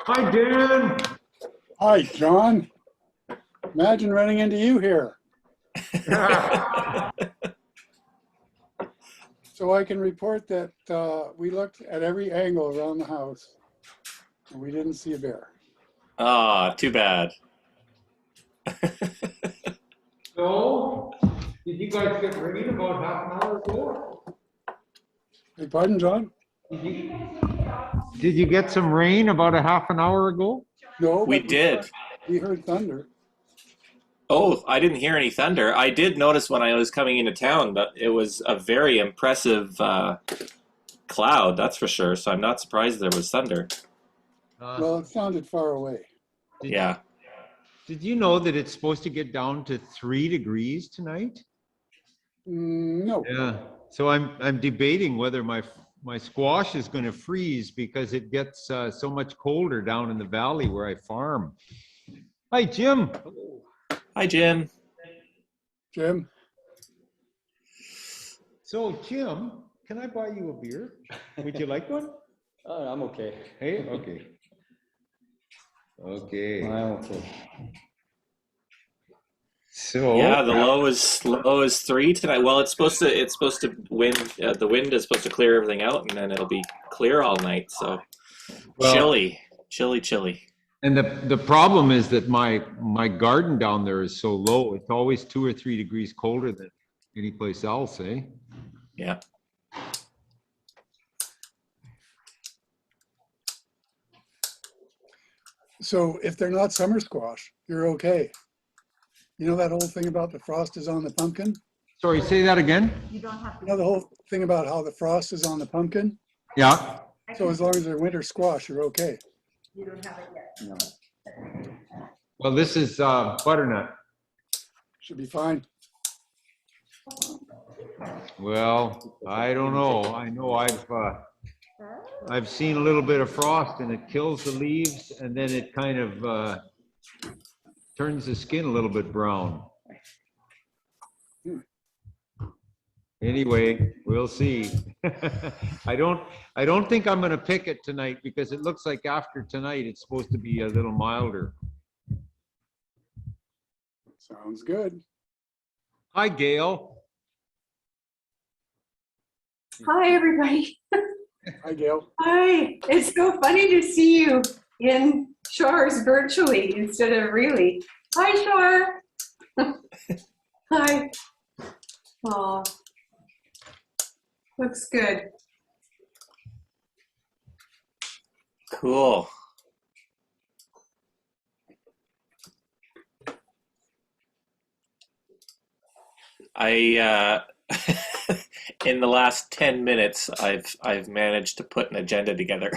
Hi, Dan. Hi, John. Imagine running into you here. So I can report that we looked at every angle around the house and we didn't see a bear. Ah, too bad. So, did you guys get rain about half an hour ago? Beg pardon, John? Did you get some rain about a half an hour ago? No, We but did. we heard thunder. Oh, I didn't hear any thunder. I did notice when I was coming into town that it was a very impressive cloud, that's for sure. So I'm not surprised there was thunder. Well, it sounded far away. Yeah. Did you know that it's supposed to get down to 3 degrees tonight? No. Yeah. So I'm debating whether my squash is going to freeze because it gets so much colder down in the valley where I farm. Hi, Jim. Hi, Jim. Jim? So, Jim, can I buy you a beer? Would you like one? I'm okay. Hey, okay. Okay. I'm okay. So Yeah, the low is 3 tonight. Well, it's supposed to wind. The wind is supposed to clear everything out, and then it'll be clear all night. So Well, chilly. and the problem is that my garden down there is so low. It's always 2 or 3 degrees colder than any place else, eh? Yeah. So if they're not summer squash, you're okay. You know that whole thing about the frost is on the pumpkin? Sorry, say that again? You know the whole thing about how the frost is on the pumpkin? Yeah. So as long as they're winter squash, you're okay. You don't have it yet. no. Well, this is butternut. Should be fine. Well, I don't know. I know I've seen a little bit of frost and it kills the leaves and then it kind of turns the skin a little bit brown. Anyway, we'll see. I don't think I'm going to pick it tonight because it looks like after tonight it's supposed to be a little milder. Sounds good. Hi, Gail. Hi, everybody. Hi, Gail. Hi. It's so funny to see you in Char's virtually instead of really. Hi, Char. Hi. Oh, looks good. Cool. I in the last 10 minutes I've managed to put an agenda together.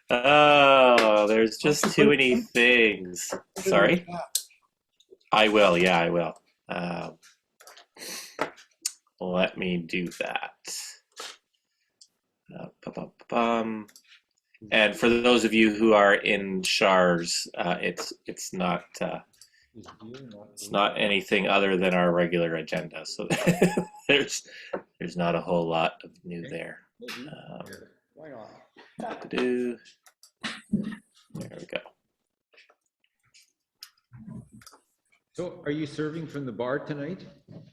Oh, there's just too many things. Sorry? I will, yeah, I will. Let me do that. And for those of you who are in Char's, it's not anything other than our regular agenda. So there's not a whole lot of new there. Why not? There we go. So are you serving from the bar tonight?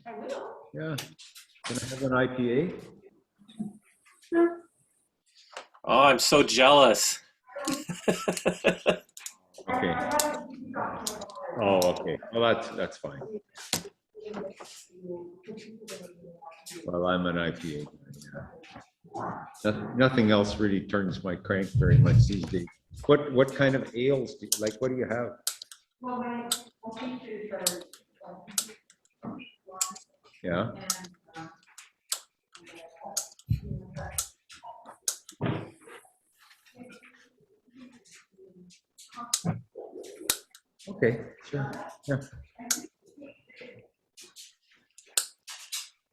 I will. Yeah. Can I have an IPA? Sure. Oh, I'm so jealous. Okay. Oh, okay. Well, that's fine. Well, I'm an IPA. Nothing else really turns my crank very much these days. What kind of ales do you like? What do you have? Well, my features are Yeah. Okay, sure. Yeah.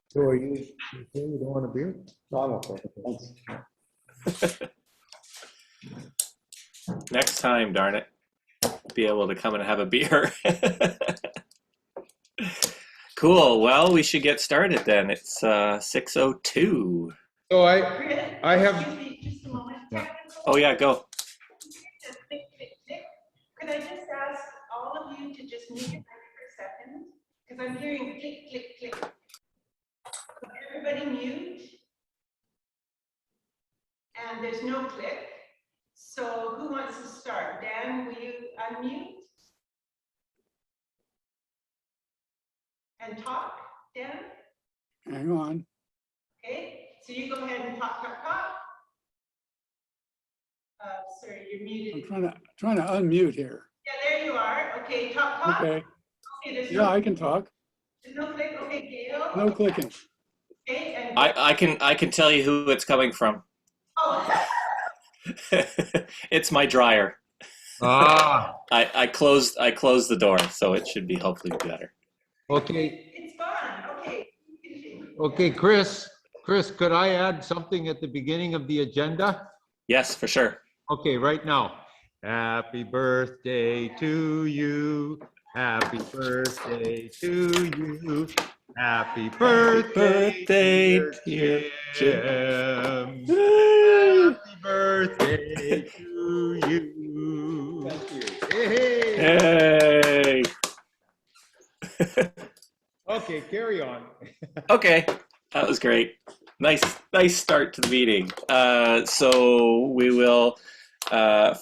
So are you okay? You don't want a beer? No, I'm okay. Thanks. Next time, darn it, be able to come and have a beer. Cool. Well, we should get started then. It's 6:02. So I have. Just a moment. Yeah. Technical Oh yeah, go. Click, click, click. Could I just ask all of you to just mute your mic for a second? Because I'm hearing click, click, click. Could everybody mute? And there's no click. So who wants to start? Dan, will you unmute and talk? Dan? Hang on. Okay, so you go ahead and talk, talk, talk. Sorry, you're muted. I'm trying to unmute here. Yeah, there you are. Okay, talk, talk. Okay. Okay, there's Yeah, no, I can talk. there's no click. Okay, Gail. No clicking. Okay, and I can tell you who it's coming from. oh, It's my dryer. Ah, I closed the door, so it should be hopefully better. okay, it's gone. Okay, continue. okay, Chris, could I add something at the beginning of the agenda? Yes, for sure. Okay, right now. Happy birthday to you. Happy birthday to you. Happy birthday, birthday, dear dear Jim. Woo! Happy birthday to you. Thank you. Hey. Hey. Okay, carry on. Okay, that was great. Nice start to the meeting. So we will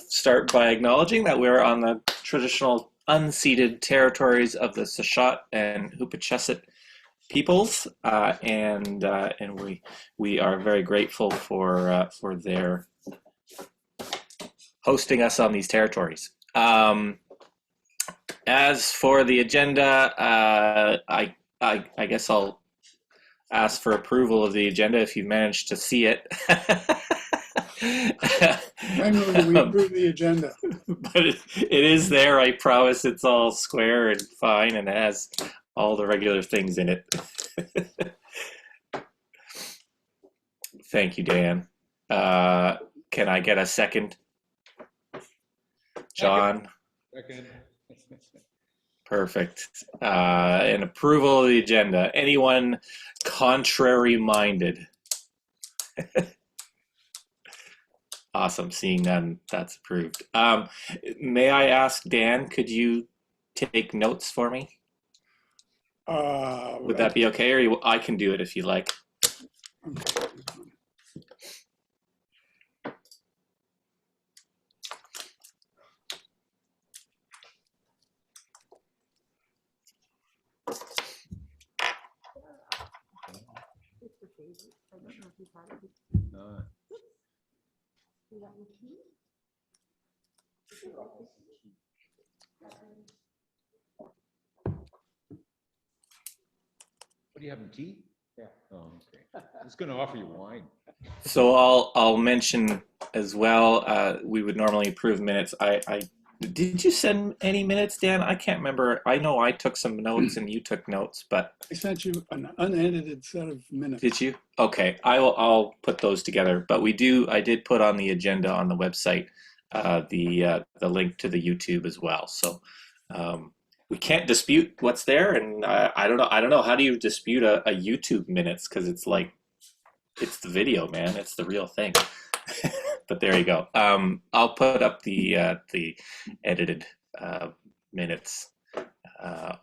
start by acknowledging that we're on the traditional unceded territories of the Sashat and Hupachesit peoples, and we are very grateful for their hosting us on these territories. As for the agenda, I guess I'll ask for approval of the agenda if you managed to see it. I move that we approve the agenda. But it is there. I promise it's all square and fine, and it has all the regular things in it. Thank you, Dan. Can I get a second? John? Second. Perfect. And approval of the agenda. Anyone contrary minded? Awesome. Seeing none, that's approved. May I ask, Dan, could you take notes for me? Would that be okay? Or I can do it if you like. Okay. What do you have in tea? Yeah. Oh, okay. I was going to offer you wine. So I'll mention as well. We would normally approve minutes. I did you send any minutes, Dan? I can't remember. I know I took some notes and you took notes, but I sent you an unedited set of minutes. did you? Okay, I'll put those together. But I did put on the agenda on the website the link to the YouTube as well. So we can't dispute what's there, and I don't know how do you dispute a YouTube minutes, because it's like it's the video, man. It's the real thing. But there you go. I'll put up the edited minutes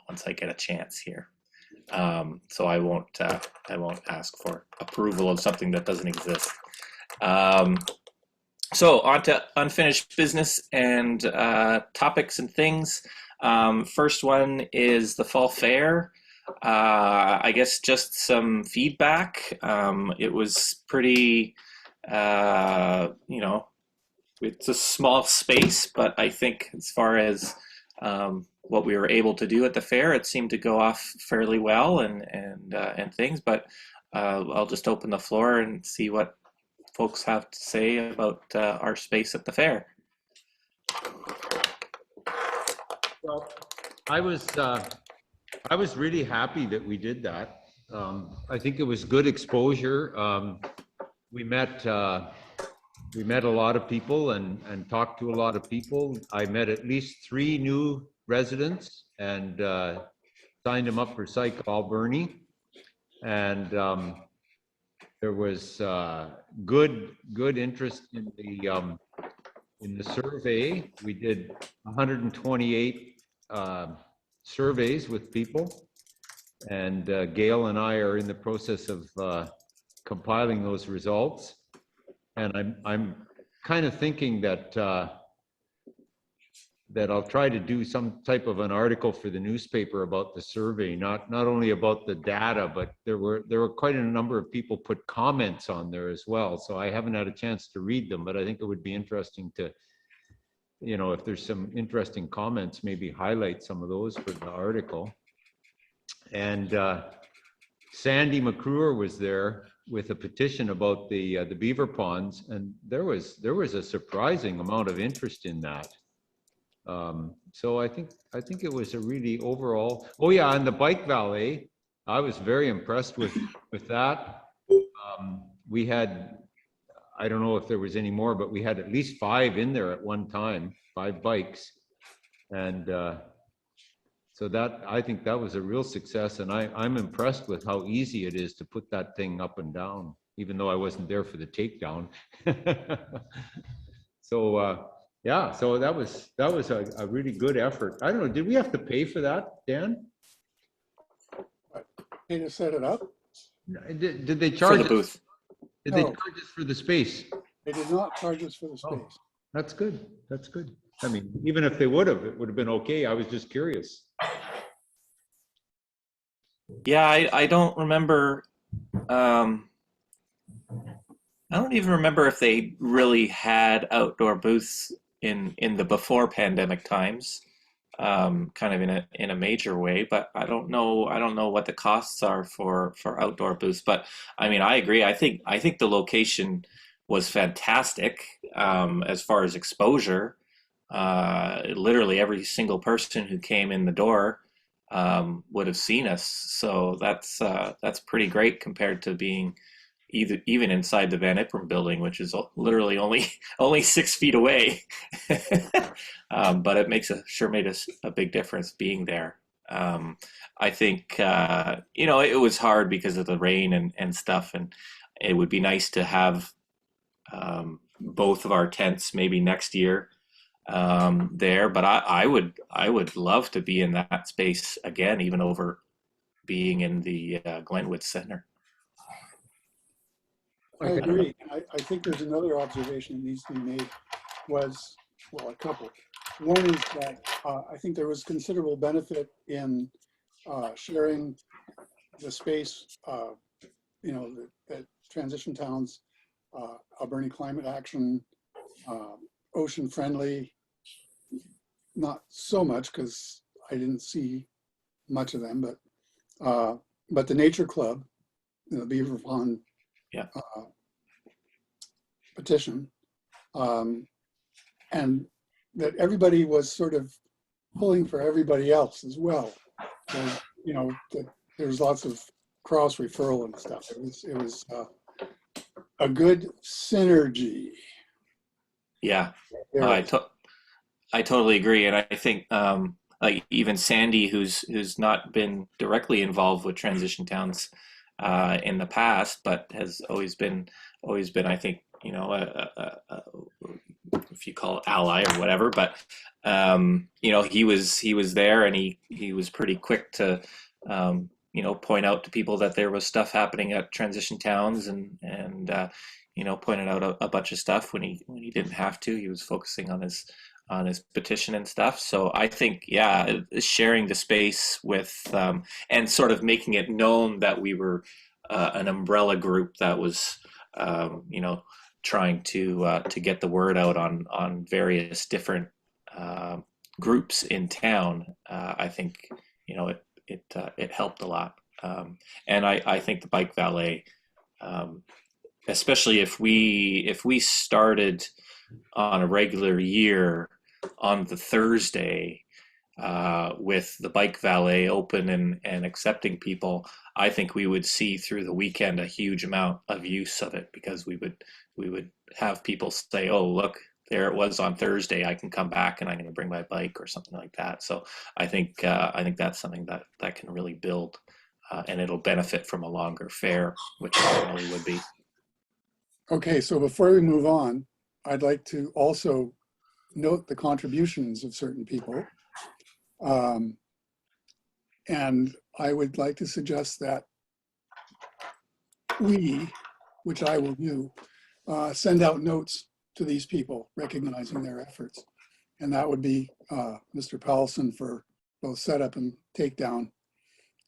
once I get a chance here. So I won't ask for approval of something that doesn't exist. So on to unfinished business and topics and things. First one is the fall fair. I guess just some feedback. It was pretty, it's a small space, but I think as far as what we were able to do at the fair, it seemed to go off fairly well and things. But I'll just open the floor and see what folks have to say about our space at the fair. Well, I was really happy that we did that. I think it was good exposure. We met a lot of people and talked to a lot of people. I met at least 3 new residents and signed them up for Psych Alberni. And there was good interest in in the survey, we did 128 surveys with people. And Gail and I are in the process of compiling those results. And I'm kind of thinking that that I'll try to do some type of an article for the newspaper about the survey, not only about the data, but there were quite a number of people put comments on there as well. So I haven't had a chance to read them, but I think it would be interesting to, you know, if there's some interesting comments, maybe highlight some of those for the article. And Sandy McCruer was there with a petition about the beaver ponds, and there was a surprising amount of interest in that. So I think it was a really overall. Oh yeah, and the bike valet, I was very impressed with that. We had, I don't know if there was any more, but we had at least 5 in there at one time, 5 bikes, and so that, I think that was a real success, and I'm impressed with how easy it is to put that thing up and down, even though I wasn't there for the takedown. So yeah, so that was a really good effort. I don't know, did we have to pay for that, Dan? Pay to set it up? Did they For charge the us? booth. Did they No. charge us for the space? They did not charge us for the Oh. space. That's good. That's good. I mean, even if they would have, it would have been okay. I was just curious. Yeah, I don't remember. I don't even remember if they really had outdoor booths in the before pandemic times, kind of in a major way. But I don't know what the costs are for outdoor booths. But I mean, I agree. I think the location was fantastic as far as exposure. Literally every single person who came in the door would have seen us. So that's pretty great compared to being even inside the Van Iperen building, which is literally only 6 feet away. But it sure made us a big difference being there. I think it was hard because of the rain and stuff, and it would be nice to have both of our tents maybe next year there. But I would love to be in that space again, even over being in the Glenwood Center. I agree. I think there's another observation that needs to be made was, well, a couple. One is that I think there was considerable benefit in sharing the space, the transition towns, Alberni Climate Action, Ocean Friendly, not so much because I didn't see much of them, but the Nature Club, the Beaver Pond petition, and that everybody was sort of pulling for everybody else as well. So, that there's lots of cross referral and stuff. It was a good synergy. Yeah, I totally agree, and I think like even Sandy, who's not been directly involved with transition towns in the past, but has always been, I think, if you call it ally or whatever, but he was there, and he was pretty quick to point out to people that there was stuff happening at transition towns, and pointed out a bunch of stuff when he didn't have to. He was focusing on his petition and stuff. So I think, sharing the space with and sort of making it known that we were an umbrella group that was trying to get the word out on various different groups in town. I think it helped a lot, and I think the bike valet, especially if we started on a regular year on the Thursday with the bike valet open and accepting people, I think we would see through the weekend a huge amount of use of it, because we would have people say, oh, look, there it was on Thursday, I can come back and I'm going to bring my bike or something like that. So I think that's something that can really build, and it'll benefit from a longer fair, which it really would be. Okay, so before we move on, I'd like to also note the contributions of certain people. And I would like to suggest that we, which I will do, send out notes to these people recognizing their efforts. And that would be Mr. Powelson for both setup and takedown,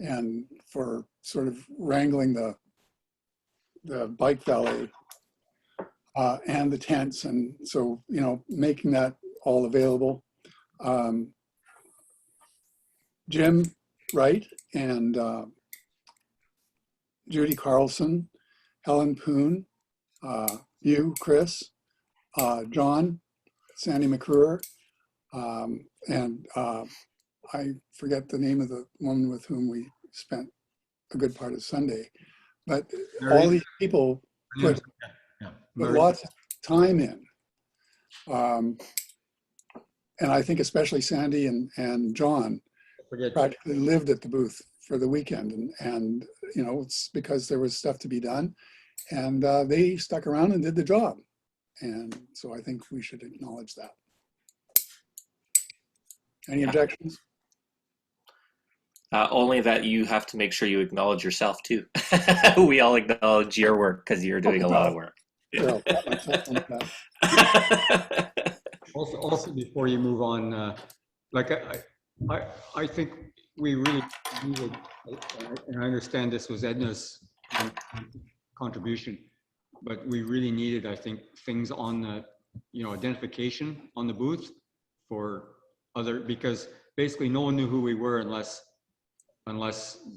and for sort of wrangling the bike valet and the tents. And so, you know, making that all available. Jim Wright and Judy Carlson, Helen Poon, you, Chris, John, Sandy McCruer, and I forget the name of the woman with whom we spent a good part of Sunday. But all these people put lots of time in. And I think especially Sandy and John practically lived at the booth for the weekend. And you know, it's because there was stuff to be done. And they stuck around and did the job. And so I think we should acknowledge that. Any objections? Only that you have to make sure you acknowledge yourself too. We all acknowledge your work because you're doing a lot of work. Well, pat myself on the back. Also, before you move on, like I think we really needed, and I understand this was Edna's contribution, but we really needed, I think, things on the, you know, identification on the booth for other, because basically no one knew who we were unless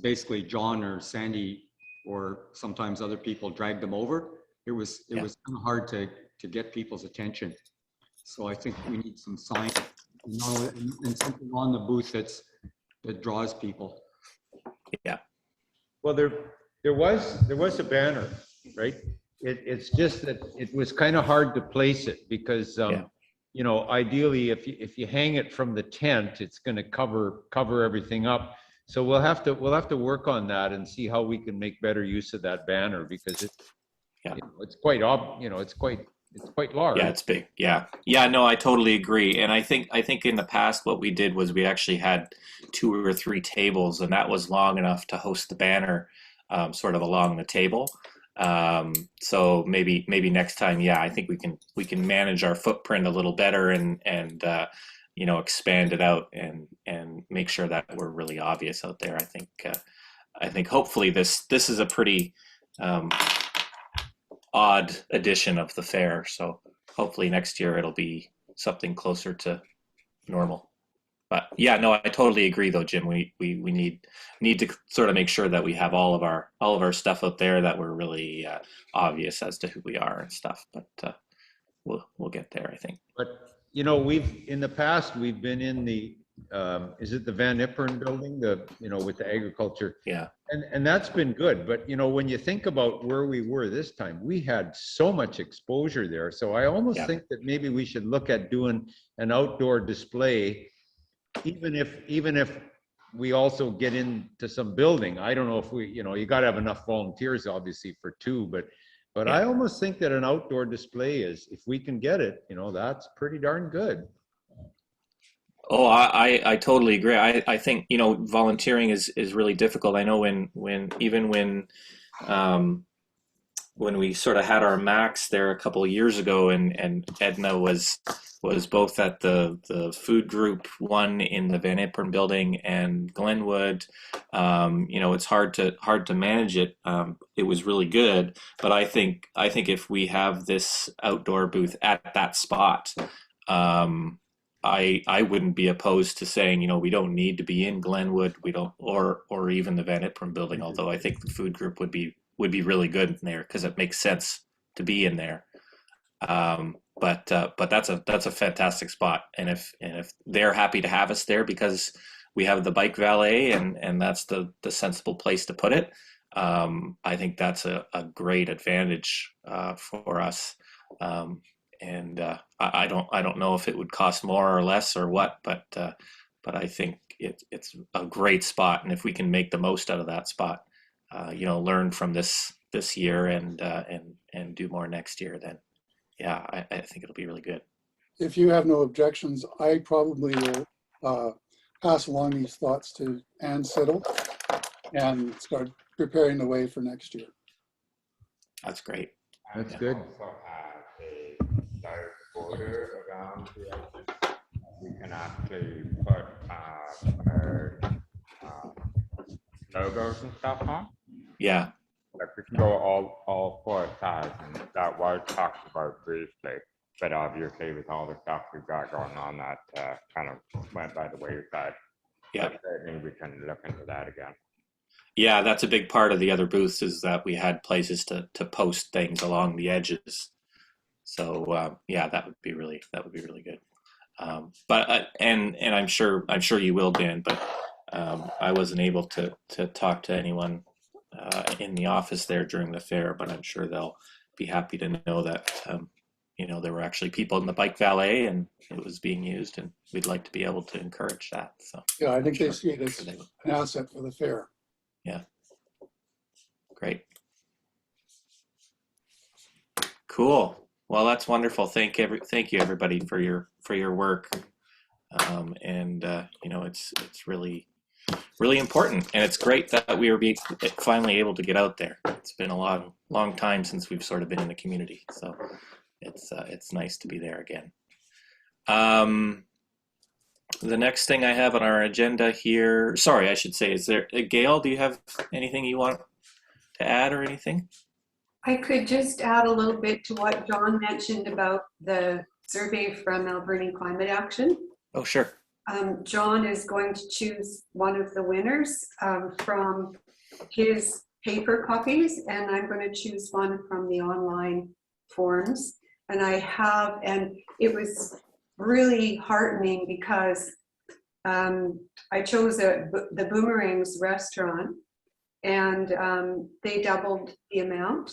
basically John or Sandy or sometimes other people dragged them over. It was kind of hard to get people's attention. So I think we need some sign, you know, and something on the booth that draws people. Yeah. Well, there was a banner, right? It's just that it was kind of hard to place it because, you know, ideally if you hang it from the tent, it's going to cover everything up. So we'll have to work on that and see how we can make better use of that banner, because it's quite large. Yeah, it's big. Yeah. No, I totally agree. And I think in the past what we did was we actually had 2 or 3 tables, and that was long enough to host the banner sort of along the table. So maybe next time, I think we can manage our footprint a little better and you know, expand it out and make sure that we're really obvious out there. I think hopefully this is a pretty odd edition of the fair. So hopefully next year it'll be something closer to normal. But yeah, no, I totally agree though, Jim. We need to sort of make sure that we have all of our stuff out there, that we're really obvious as to who we are and stuff. But we'll get there, I think. But you know, in the past we've been in the is it the Van Ipperen building, with the agriculture? Yeah. And that's been good. But you know, when you think about where we were this time, we had so much exposure there. So I almost think that maybe we should look at doing an outdoor display, even if we also get into some building. I don't know if you got to have enough volunteers obviously for 2, but I almost think that an outdoor display is, if we can get it, that's pretty darn good. Oh, I totally agree. I think, volunteering is really difficult. I know when we sort of had our max there a couple of years ago, and Edna was both at the food group one in the Van Ipperen building and Glenwood. It's hard to manage it. It was really good, but I think if we have this outdoor booth at that spot, I wouldn't be opposed to saying, we don't need to be in Glenwood, or even the Van Ipperen building. Although I think the food group would be really good in there because it makes sense to be in there. But that's a fantastic spot, and if they're happy to have us there because we have the bike valet and that's the sensible place to put it, I think that's a great advantage for us. And I don't know if it would cost more or less or what, but I think it's a great spot, and if we can make the most out of that spot, learn from this year and do more next year, then I think it'll be really good. if you have no objections, I probably will pass along these thoughts to Ann Siddle and start preparing the way for next year. That's great. That's Yeah. good. Also have a dark border around the edges. We can actually put our logos and stuff on. Yeah. Like we can go all 4 sides, and that was talked about briefly. But obviously, with all the stuff we've got going on, that kind of went by the wayside. Yeah. But certainly, we can look into that again. Yeah, that's a big part of the other booths is that we had places to post things along the edges. So yeah, that would be really good. But and I'm sure you will, Dan. But I wasn't able to talk to anyone in the office there during the fair. But I'm sure they'll be happy to know that you know, there were actually people in the bike valet and it was being used, and we'd like to be able to encourage that. So Yeah, I think sure. they see it as Sure they will. an asset for the fair. Yeah. Great. Cool. Well, that's wonderful. Thank you, everybody, for your work. And you know, it's really important, and it's great that we were finally able to get out there. It's been a long time since we've sort of been in the community, so it's nice to be there again. The next thing I have on our agenda here, sorry, I should say, is there, Gail, do you have anything you want to add or anything? I could just add a little bit to what John mentioned about the survey from Alberni Climate Action. Oh, sure. John is going to choose one of the winners from his paper copies, and I'm going to choose one from the online forms. And it was really heartening because I chose the Boomerangs restaurant, and they doubled the amount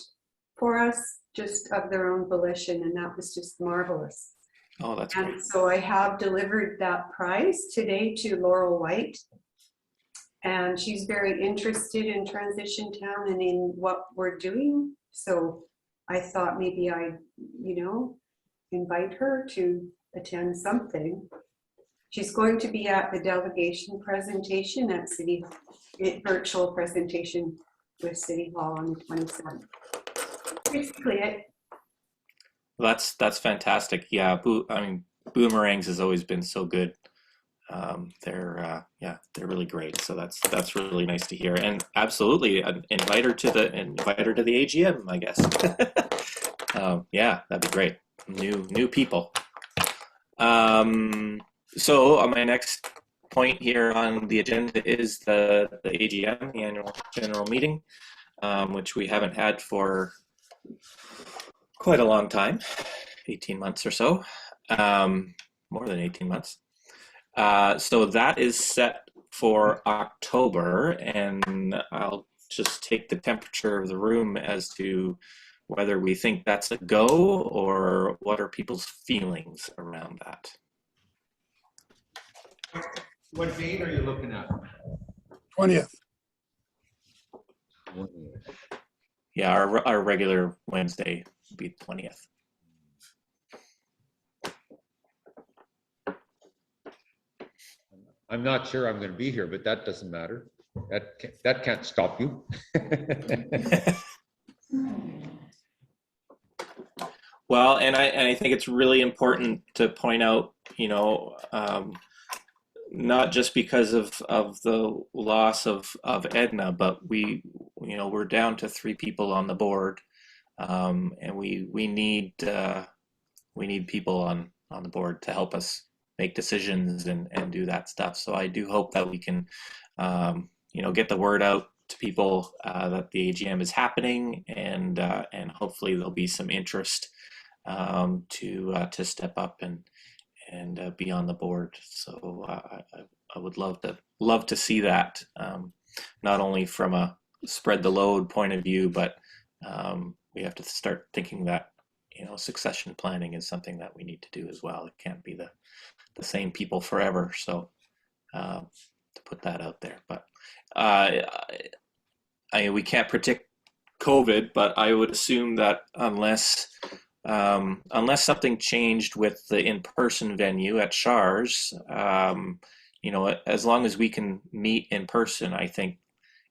for us just of their own volition, and that was just marvelous. Oh, that's And great. so I have delivered that prize today to Laurel White, and she's very interested in Transition Town and in what we're doing. So I thought maybe I'd, invite her to attend something. She's going to be at the delegation presentation at virtual presentation with City Hall on the 27th. Basically it. That's fantastic. Yeah, Boomerangs has always been so good. They're really great. So that's really nice to hear. And absolutely, invite her to the AGM, I guess. Yeah, that'd be great. New people. So my next point here on the agenda is the AGM, the annual general meeting, which we haven't had for quite a long time, 18 months or so, more than 18 months. So that is set for October, and I'll just take the temperature of the room as to whether we think that's a go or what are people's feelings around that. What date are you looking at? 20th. Yeah, our regular Wednesday would be 20th. I'm not sure I'm going to be here, but that doesn't matter. That can't stop you. Well, and I think it's really important to point out, not just because of the loss of Edna, but we're down to 3 people on the board, and we need people on the board to help us make decisions and do that stuff. So I do hope that we can get the word out to people that the AGM is happening, and hopefully there'll be some interest to step up and be on the board. So I would love to see that, not only from a spread the load point of view, but we have to start thinking that succession planning is something that we need to do as well. It can't be the same people forever. So to put that out there, but we can't predict COVID, but I would assume that unless unless something changed with the in-person venue at Char's, you know, as long as we can meet in person, I think,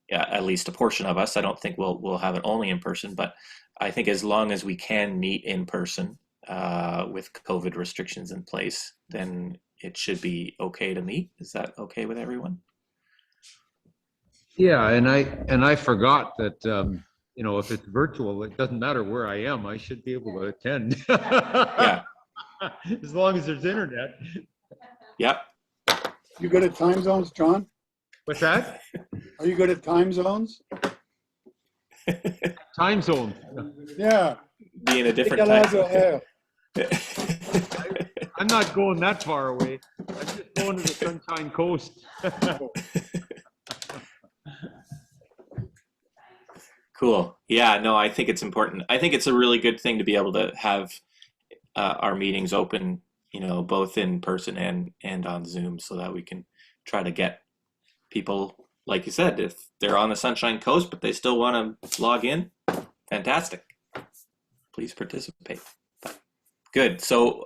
yeah, at least a portion of us. I don't think we'll have it only in person, but I think as long as we can meet in person with COVID restrictions in place, then it should be okay to meet. Is that okay with everyone? Yeah, and I forgot that, you know, if it's virtual, it doesn't matter where I am, I should be able to attend. Yeah. As long as there's internet. Yep. You good at time zones, John? What's that? Are you good at time zones? Time zone. Be Yeah. in a different Décalage time. horaire. I'm not going that far away. I'm just going to the Sunshine Coast. Cool. Yeah, no, I think it's important. I think it's a really good thing to be able to have our meetings open, you know, both in person and on Zoom, so that we can try to get people, like you said, if they're on the Sunshine Coast but they still want to log in, fantastic. Please participate. Good. So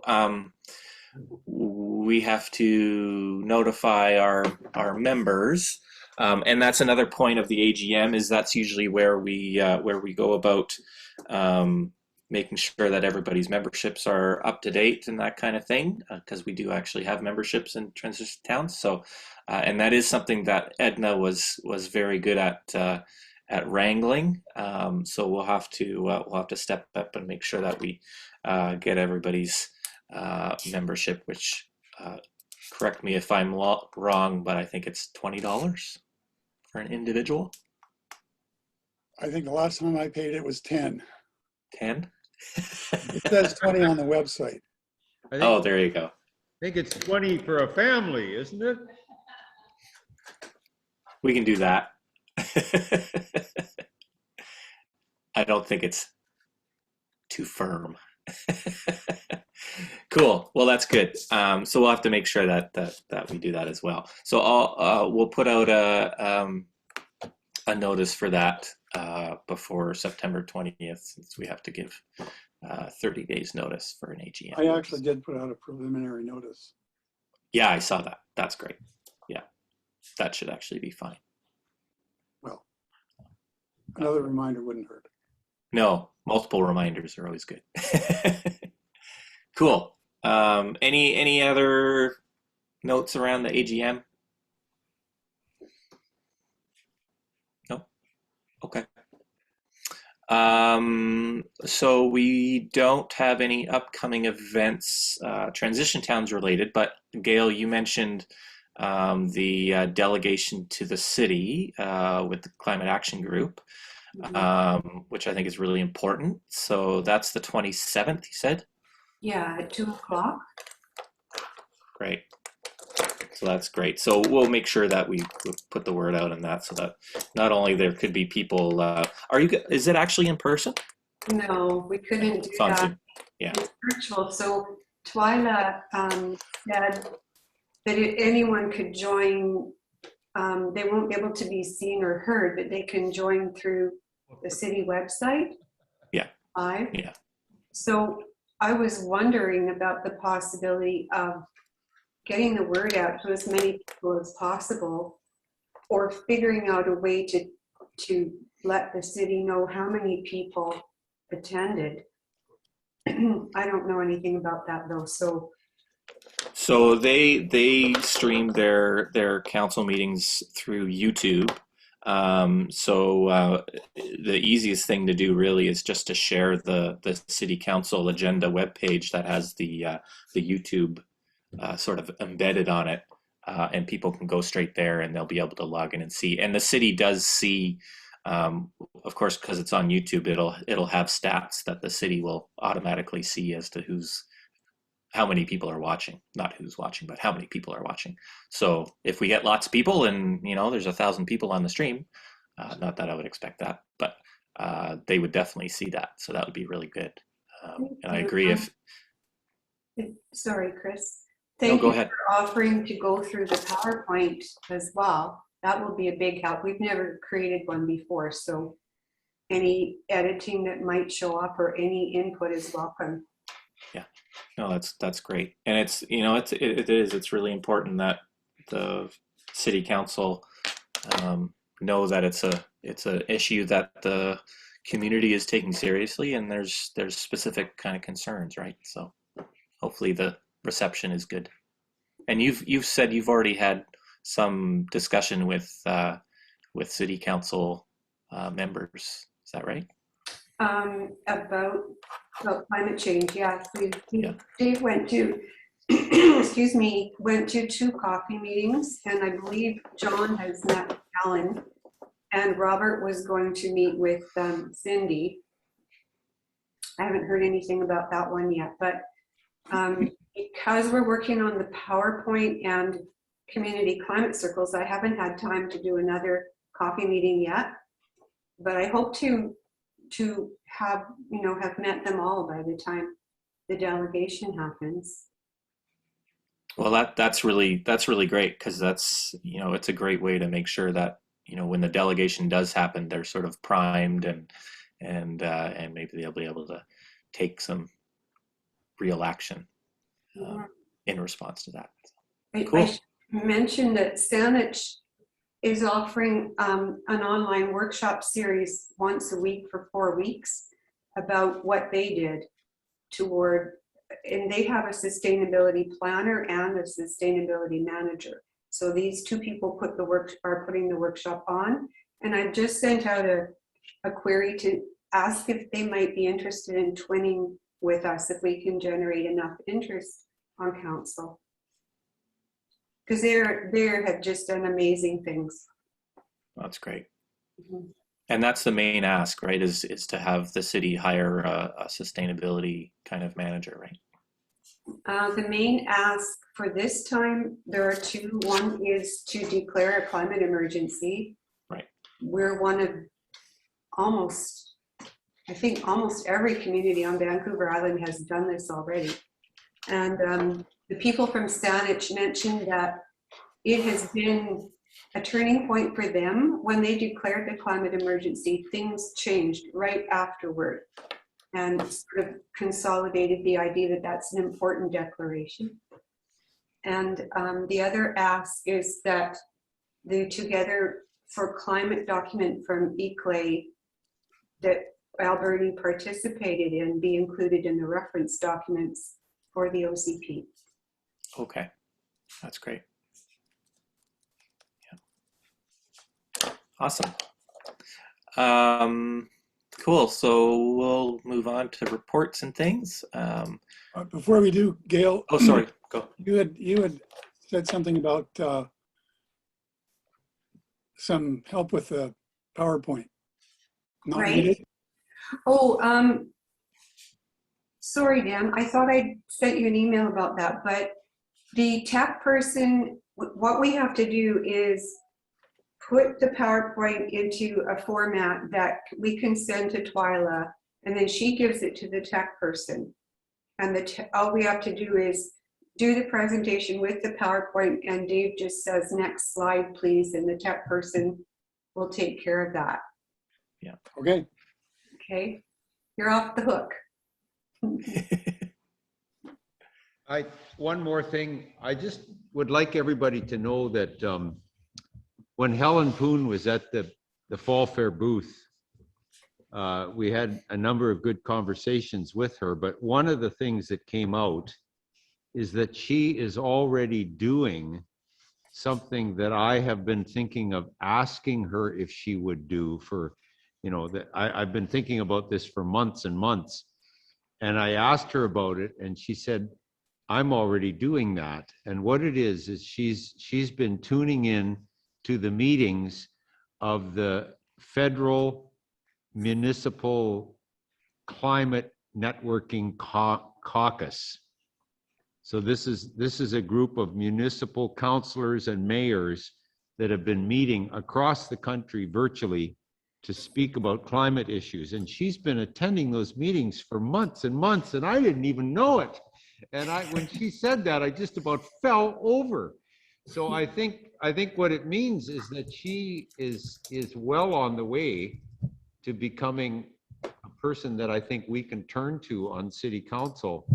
we have to notify our members. And that's another point of the AGM, is that's usually where we go about making sure that everybody's memberships are up to date and that kind of thing, because we do actually have memberships in transition towns. So, and that is something that Edna was very good at wrangling. So we'll have to step up and make sure that we get everybody's membership, which correct me if I'm wrong, but I think it's $20 for an individual. I think the last time I paid it was 10. 10? It says 20 on the website. Oh, there you go. I think it's 20 for a family, isn't it? We can do that. I don't think it's too firm. Cool. Well, that's good. So we'll have to make sure that we do that as well. So we'll put out a notice for that before September 20th, since we have to give 30 days notice for an AGM. I actually did put out a preliminary notice. Yeah, I saw that. That's great. Yeah, that should actually be fine. Well, another reminder wouldn't hurt. No, multiple reminders are always good. Cool. Any other notes around the AGM? No? Okay. So we don't have any upcoming events, transition towns related, but Gail, you mentioned the delegation to the city with the Climate Action Group, which I think is really important. So that's the 27th, you said? Yeah, at 2 o'clock. Great. So that's great. So we'll make sure that we put the word out on that, so that not only there could be people. Is it actually in person? No, we couldn't do It's on that. Zoom. Yeah. It's virtual. So Twyla said that anyone could join. They won't be able to be seen or heard, but they can join through the city website. Yeah. Live. Yeah. So I was wondering about the possibility of getting the word out to as many people as possible, or figuring out a way to let the city know how many people attended. I don't know anything about that though, So they stream their council meetings through YouTube. So the easiest thing to do really is just to share the city council agenda webpage that has the YouTube sort of embedded on it, and people can go straight there and they'll be able to log in and see. And the city does see, of course, because it's on YouTube, it'll have stats that the city will automatically see as to how many people are watching, not who's watching, but how many people are watching. So if we get lots of people and, you know, there's 1,000 people on the stream, not that I would expect that, but they would definitely see that. So that would be really good. And I agree sorry, Chris. No, Thank go you ahead. for offering to go through the PowerPoint as well. That will be a big help. We've never created one before, so any editing that might show up or any input is welcome. No, that's great, and it's really important that the city council know that it's an issue that the community is taking seriously, and there's specific kind of concerns, right? So hopefully the reception is good. And you've said you've already had some discussion with city council members. Is that right? About climate change, yeah. Yeah. Dave went to, excuse me, went to 2 coffee meetings, and I believe John has met with Alan, and Robert was going to meet with Cindy. I haven't heard anything about that one yet, but because we're working on the PowerPoint and community climate circles, I haven't had time to do another coffee meeting yet, but I hope to have met them all by the time the delegation happens. Well, that's really great, because that's it's a great way to make sure that when the delegation does happen, they're sort of primed and maybe they'll be able to take some real action in response to that. Cool. I should mention that Saanich is offering an online workshop series once a week for 4 weeks about what they did toward, and they have a sustainability planner and a sustainability manager. So these 2 people are putting the workshop on, and I've just sent out a query to ask if they might be interested in twinning with us if we can generate enough interest on council. Because they have just done amazing things. That's great. Mm-hmm. And that's the main ask, right? Is to have the city hire a sustainability kind of manager, right? The main ask for this time, there are 2. One is to declare a climate emergency. Right. We're one of almost every community on Vancouver Island has done this already. And the people from Saanich mentioned that it has been a turning point for them. When they declared the climate emergency, things changed right afterward and sort of consolidated the idea that that's an important declaration. And the other ask is that the Together for Climate document from ICLEI that Alberni participated in be included in the reference documents for the OCP. Okay, that's great. Yeah. Awesome. Cool. So we'll move on to reports and things. Before we do, Gail. Oh, sorry. Go. You had said something about some help with the PowerPoint. Not Right. needed? Oh, sorry, Dan. I thought I sent you an email about that, but the tech person, what we have to do is put the PowerPoint into a format that we can send to Twyla, and then she gives it to the tech person. And all we have to do is do the presentation with the PowerPoint, and Dave just says, next slide, please, and the tech person will take care of that. Yeah. Okay. Okay, you're off the hook. One more thing, I just would like everybody to know that when Helen Poon was at the Fall Fair booth, we had a number of good conversations with her, but one of the things that came out is that she is already doing something that I have been thinking of asking her if she would do for, that I've been thinking about this for months and months. And I asked her about it, and she said, I'm already doing that. And what it is she's been tuning in to the meetings of the Federal Municipal Climate Networking Caucus. So this is a group of municipal councilors and mayors that have been meeting across the country virtually to speak about climate issues. And she's been attending those meetings for months and months, and I didn't even know it. And when she said that, I just about fell over. So I think what it means is that she is well on the way to becoming a person that I think we can turn to on city council,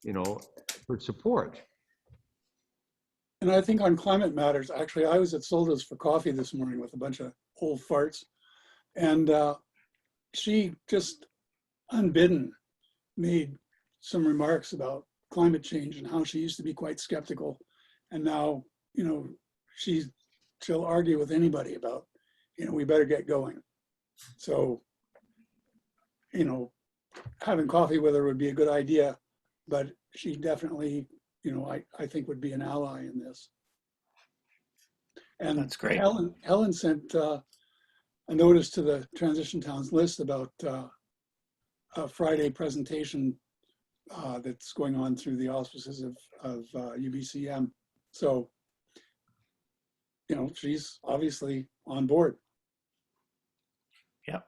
you know, for support. And I think on climate matters, actually, I was at Solda's for coffee this morning with a bunch of old farts. And she just unbidden made some remarks about climate change and how she used to be quite skeptical. And now, you know, she'll argue with anybody about, you know, we better get going. So, you know, having coffee with her would be a good idea, but she definitely, you know, I think would be an ally in this. And That's great. Helen sent a notice to the Transition Towns list about a Friday presentation that's going on through the auspices of UBCM. So, you know, she's obviously on board. Yeah.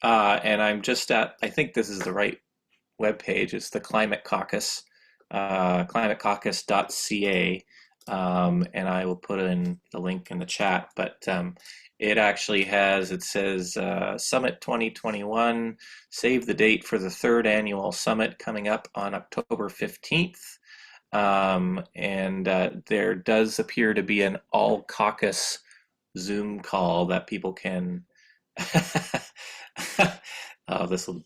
And I'm just at, I think this is the right webpage. It's the Climate Caucus, climatecaucus.ca. And I will put in the link in the chat, but it actually has, it says Summit 2021, save the date for the 3rd annual summit coming up on October 15th. And there does appear to be an all caucus Zoom call that people can oh, this will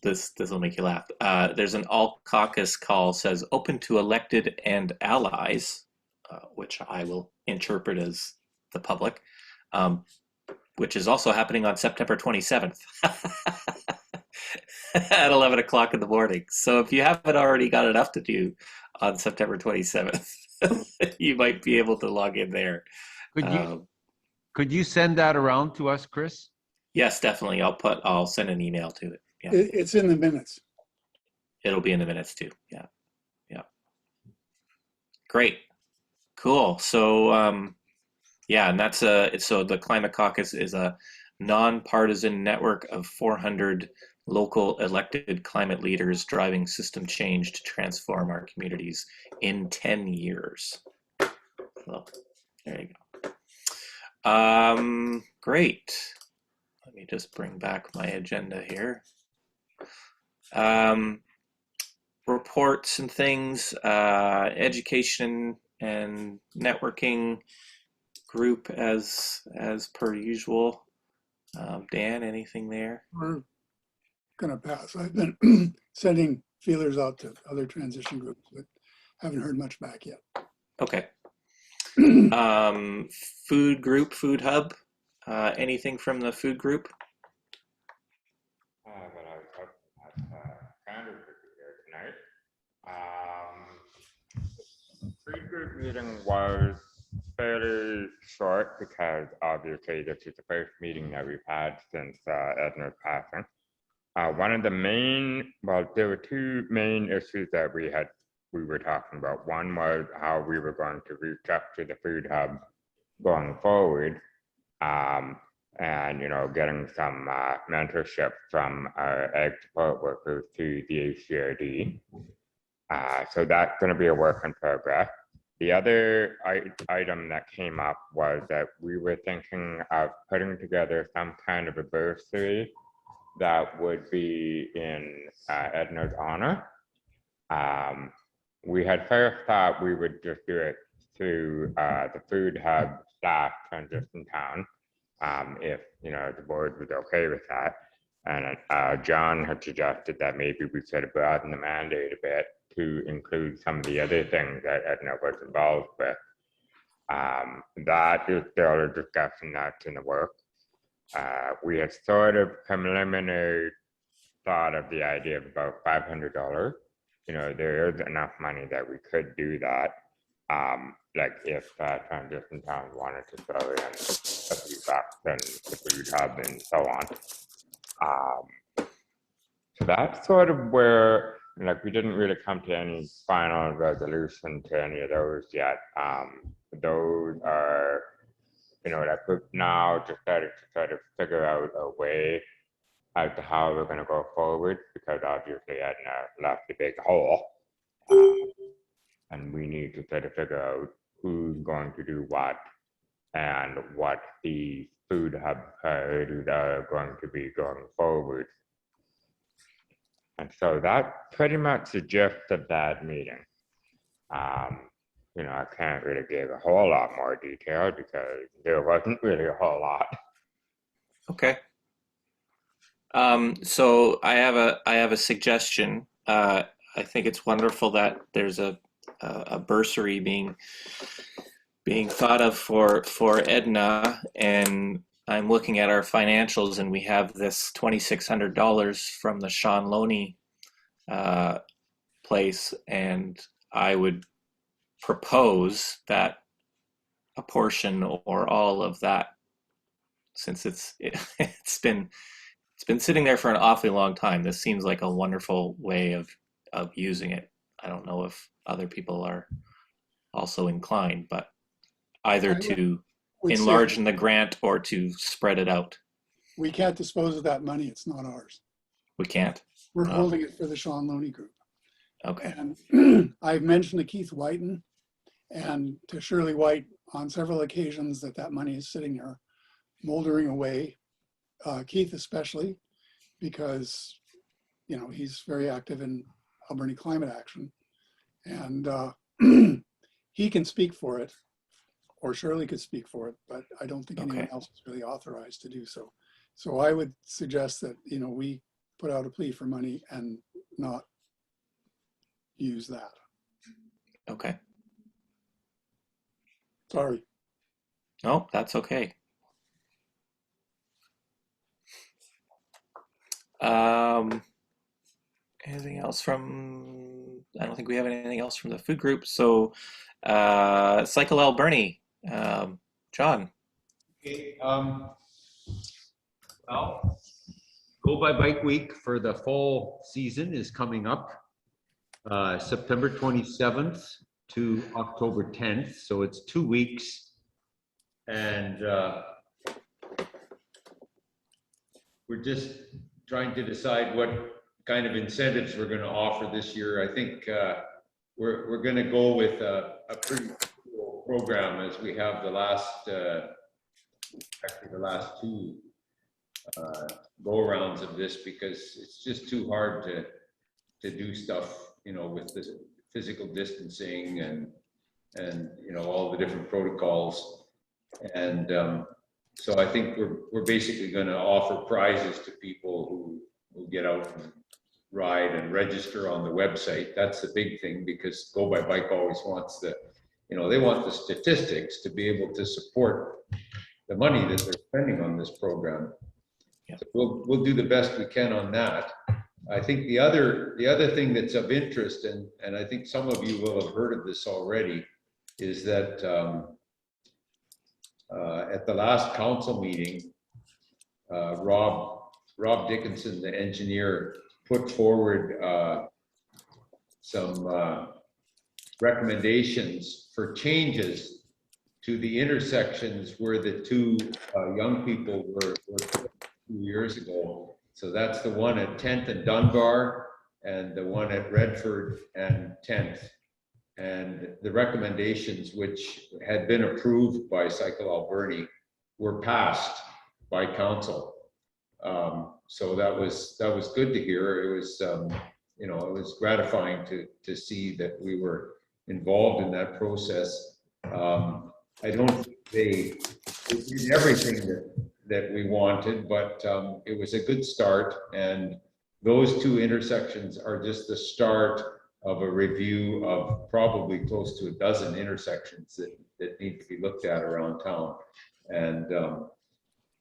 make you laugh. There's an all caucus call, says open to elected and allies, which I will interpret as the public, which is also happening on September 27th at 11 o'clock in the morning. So if you haven't already got enough to do on September 27th, you might be able to log in there. Could you send that around to us, Chris? Yes, definitely. I'll send an email to it. Yeah. It's in the minutes. It'll be in the minutes too. Yeah. Yeah. Great. Cool. So, yeah, and that's so the Climate Caucus is a nonpartisan network of 400 local elected climate leaders driving system change to transform our communities in 10 years. So, there you go. Great. Let me just bring back my agenda here. Reports and things, education and networking group as per usual. Dan, anything there? We're gonna pass. I've been sending feelers out to other transition groups, but haven't heard much back yet. Okay. Food group, food hub. Anything from the food group? But I was hoping that Sanders would be here tonight. Food group meeting was fairly short because obviously this is the first meeting that we've had since Edna's passing. One of the main, well, there were two main issues that we were talking about. One was how we were going to restructure the food hub going forward, and you know, getting some mentorship from our ag support workers through the ACRD. So that's going to be a work in progress. The other item that came up was that we were thinking of putting together some kind of a bursary that would be in Edna's honor. We had first thought we would just do it through the food hub staff transition town, if you know the board was okay with that. And John had suggested that maybe we should broaden the mandate a bit to include some of the other things that Edna was involved with. That is still a discussion that's in the works. We had sort of preliminary thought of the idea of about $500. You know, there is enough money that we could do that. Like if transition towns wanted to throw in a few bucks and the food hub and so on. So that's sort of where, like, we didn't really come to any final resolution to any of those yet. Those are, you know, that group now just started to try to figure out a way as to how we're going to go forward, because obviously Edna left a big hole. And we need to try to figure out who's going to do what and what the food hub priorities are going to be going forward. And so that pretty much the gist of that meeting. You know, I can't really give a whole lot more detail because there wasn't really a whole lot. Okay. So I have a suggestion. I think it's wonderful that there's a bursary being thought of for Edna, and I'm looking at our financials, and we have this $2,600 from the Sean Loney place, and I would propose that a portion or all of that, since it's been sitting there for an awfully long time. This seems like a wonderful way of using it. I don't know if other people are also inclined, but either to Would say enlarge the grant or to spread it out. we can't dispose of that money. It's not ours. We can't. We're Oh. holding it for the Sean Loney Group. Okay. And I've mentioned to Keith Whiten and to Shirley White on several occasions that money is sitting there moldering away. Keith especially, because you know he's very active in Alberni climate action, and he can speak for it, or Shirley could speak for it, but I don't think anyone else is really authorized to do so. So I would suggest that we put out a plea for money and not use that. Okay. Sorry. No, that's okay. Anything else from, I don't think we have anything else from the food group. So Cycle Alberni, John. Okay, well, Go by Bike Week for the fall season is coming up, September 27th to October 10th. So it's 2 weeks. And we're just trying to decide what kind of incentives we're going to offer this year. I think we're going to go with a pretty cool program as we have the last, actually the last two go-arounds of this, because it's just too hard to do stuff, with the physical distancing and all the different protocols. And so I think we're basically going to offer prizes to people who get out and ride and register on the website. That's the big thing, because Go by Bike always wants they want the statistics to be able to support the money that they're spending on this program. Yeah. So we'll do the best we can on that. I think the other thing that's of interest, and I think some of you will have heard of this already, is that at the last council meeting, Rob Dickinson, the engineer, put forward some recommendations for changes to the intersections where the two young people were 2 years ago. So that's the one at 10th and Dunbar, and the one at Redford and 10th. And the recommendations, which had been approved by Cycle Alberni, were passed by council. So that was good to hear. It was it was gratifying to see that we were involved in that process. I don't think they did everything that we wanted, but it was a good start. And those two intersections are just the start of a review of probably close to a dozen intersections that need to be looked at around town. And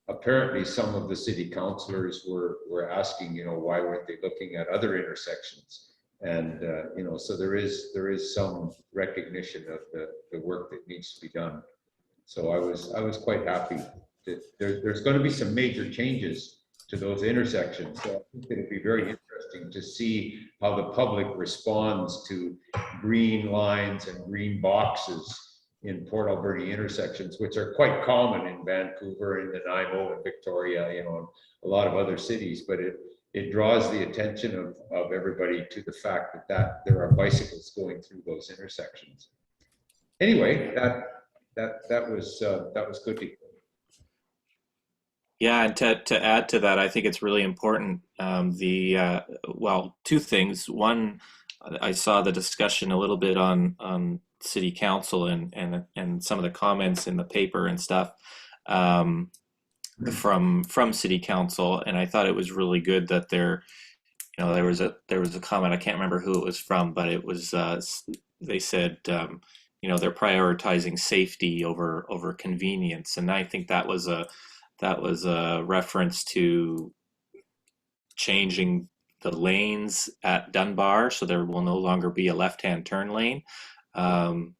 apparently some of the city councilors were asking, why weren't they looking at other intersections? And so there is some recognition of the work that needs to be done. So I was quite happy that there's going to be some major changes to those intersections. So I think it'll be very interesting to see how the public responds to green lines and green boxes in Port Alberni intersections, which are quite common in Vancouver, in Nanaimo and Victoria, and a lot of other cities. But it draws the attention of everybody to the fact that there are bicycles going through those intersections. Anyway, that was good to hear. Yeah, and to add to that, I think it's really important. Well, two things. One, I saw the discussion a little bit on city council and some of the comments in the paper and stuff um, from city council, and I thought it was really good that there was a comment. I can't remember who it was from, but it was they said they're prioritizing safety over convenience, and I think that was a reference to changing the lanes at Dunbar, so there will no longer be a left-hand turn lane, and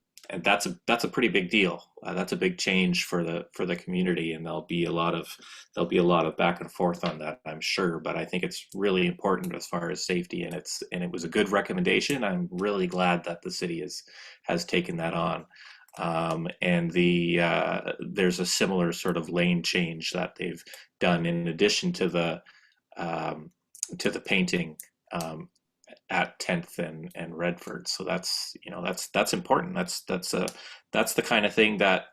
that's a pretty big deal. That's a big change for the community, and there'll be a lot of back and forth on that, I'm sure. But I think it's really important as far as safety, and it was a good recommendation. I'm really glad that the city has taken that on. And there's a similar sort of lane change that they've done in addition to the painting at 10th and Redford. So that's important. That's the kind of thing that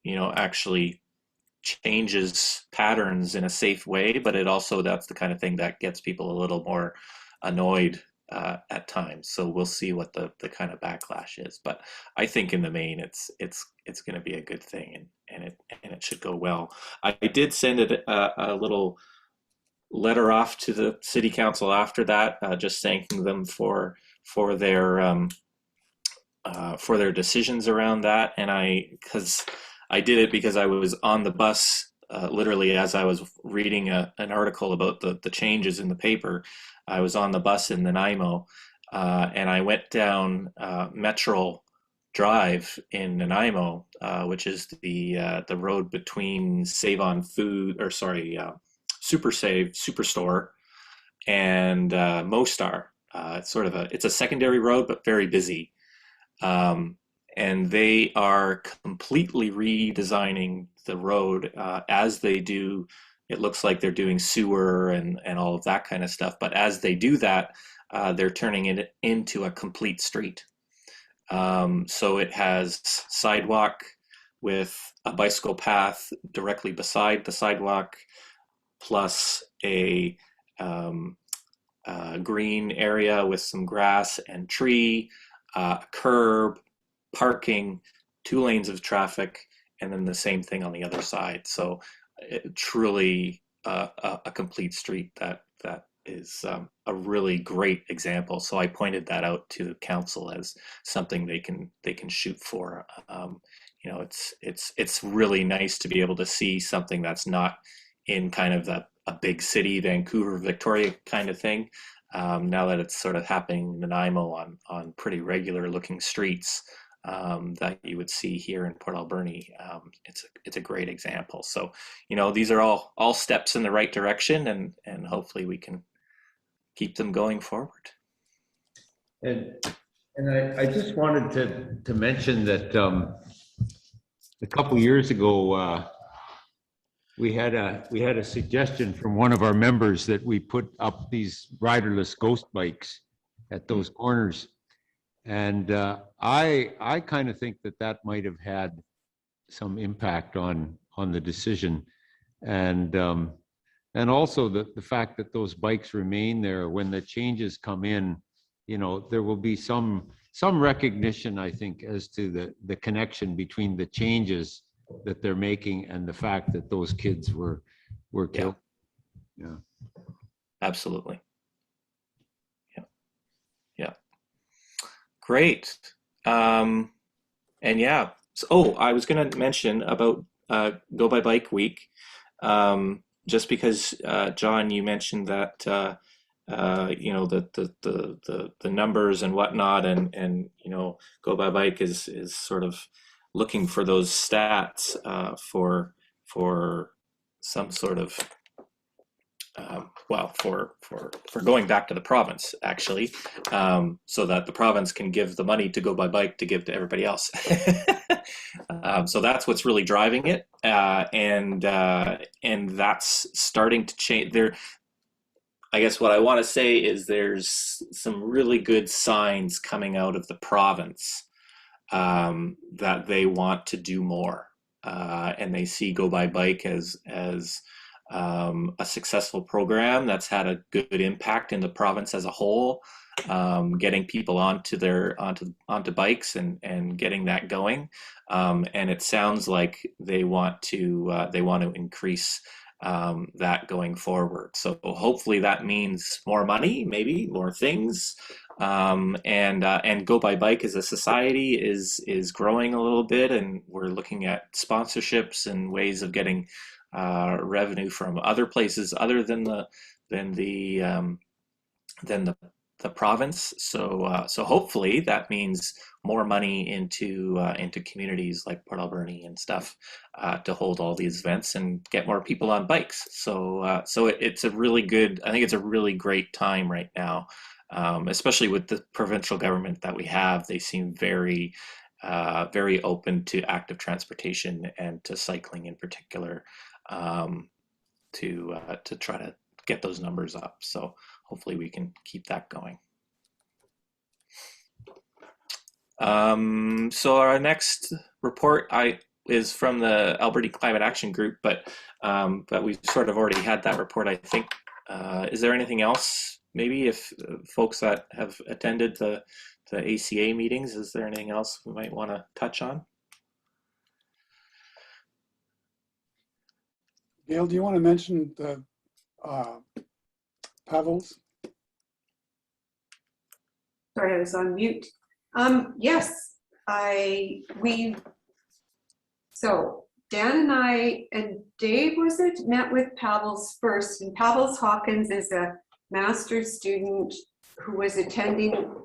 actually changes patterns in a safe way, but that's the kind of thing that gets people a little more annoyed at times. So we'll see what the kind of backlash is. But I think in the main, it's going to be a good thing, and it should go well. I did send it a little letter off to the city council after that, just thanking them for their decisions around that. And I did it because I was on the bus, literally as I was reading an article about the changes in the paper. I was on the bus in Nanaimo, and I went down Metro Drive in Nanaimo, which is the road between Save on Food, or sorry, Super Save Superstore, and Mostar. It's a secondary road, but very busy. And they are completely redesigning the road as they do. It looks like they're doing sewer and all of that kind of stuff. But as they do that, they're turning it into a complete street. So it has sidewalk with a bicycle path directly beside the sidewalk, plus a green area with some grass and tree, curb, parking, 2 lanes of traffic, and then the same thing on the other side. So truly a complete street that is a really great example. So I pointed that out to council as something they can shoot for. It's really nice to be able to see something that's not in kind of a big city, Vancouver, Victoria kind of thing. Now that it's sort of happening in Nanaimo on pretty regular looking streets that you would see here in Port Alberni, it's a great example. So these are all steps in the right direction, and hopefully we can keep them going forward. And I just wanted to mention that a couple years ago, we had a suggestion from one of our members that we put up these riderless ghost bikes at those corners. And I kind of think that might have had some impact on the decision. And also the fact that those bikes remain there when the changes come in, there will be some recognition, I think, as to the connection between the changes that they're making and the fact that those kids were killed. Yeah. Absolutely. Yeah. Great. And yeah. So, I was going to mention about Go by Bike Week, just because John, you mentioned that the numbers and whatnot, and Go by Bike is sort of looking for those stats for some sort of for going back to the province, actually, so that the province can give the money to Go by Bike to give to everybody else. So that's what's really driving it, and that's starting to change. I guess what I want to say is there's some really good signs coming out of the province that they want to do more. and they see Go by Bike as a successful program that's had a good impact in the province as a whole, getting people onto bikes and getting that going. And it sounds like they want to increase that going forward. So hopefully that means more money, maybe more things. And Go by Bike as a society is growing a little bit, and we're looking at sponsorships and ways of getting revenue from other places other than the province. So hopefully that means more money into communities like Port Alberni and stuff to hold all these events and get more people on bikes. So it's a really good. I think it's a really great time right now, especially with the provincial government that we have. They seem very open to active transportation and to cycling in particular, to try to get those numbers up. So hopefully we can keep that going. So our next report is from the Alberni Climate Action Group, but we've sort of already had that report, I think. Is there anything else? Maybe if folks that have attended the ACA meetings, is there anything else we might want to touch on? Gail, do you want to mention the Pavels? Sorry, I was on mute. Yes, so Dan and I and Dave, met with Pavels first, and Pavels Hawkins is a master's student who was attending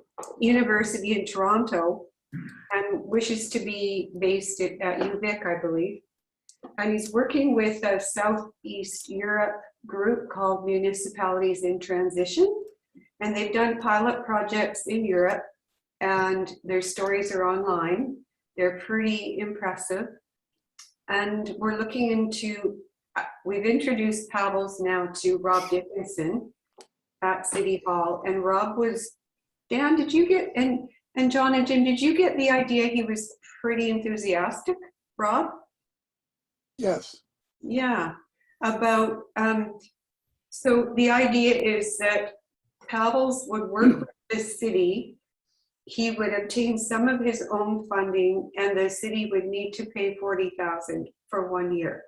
university in Toronto and wishes to be based at UVic, I believe. And he's working with a Southeast Europe group called Municipalities in Transition. And they've done pilot projects in Europe, and their stories are online. They're pretty impressive. And we're looking into, we've introduced Pavels now to Rob Dickinson at City Hall. And Rob was, Dan, did you get, and John and Jim, did you get the idea he was pretty enthusiastic, Rob? Yes. Yeah, about, so the idea is that Pavels would work with the city. He would obtain some of his own funding, and the city would need to pay $40,000 for 1 year.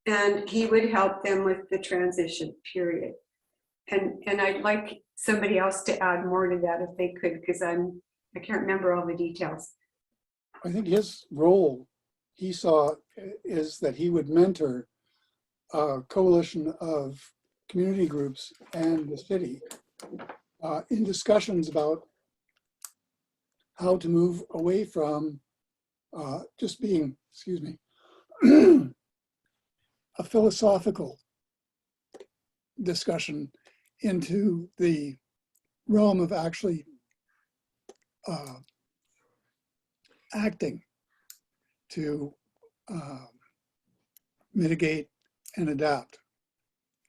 And he would help them with the transition period. And I'd like somebody else to add more to that if they could, because I can't remember all the details. I think his role he saw is that he would mentor a coalition of community groups and the city in discussions about how to move away from just being, excuse me, a philosophical discussion into the realm of actually acting to mitigate and adapt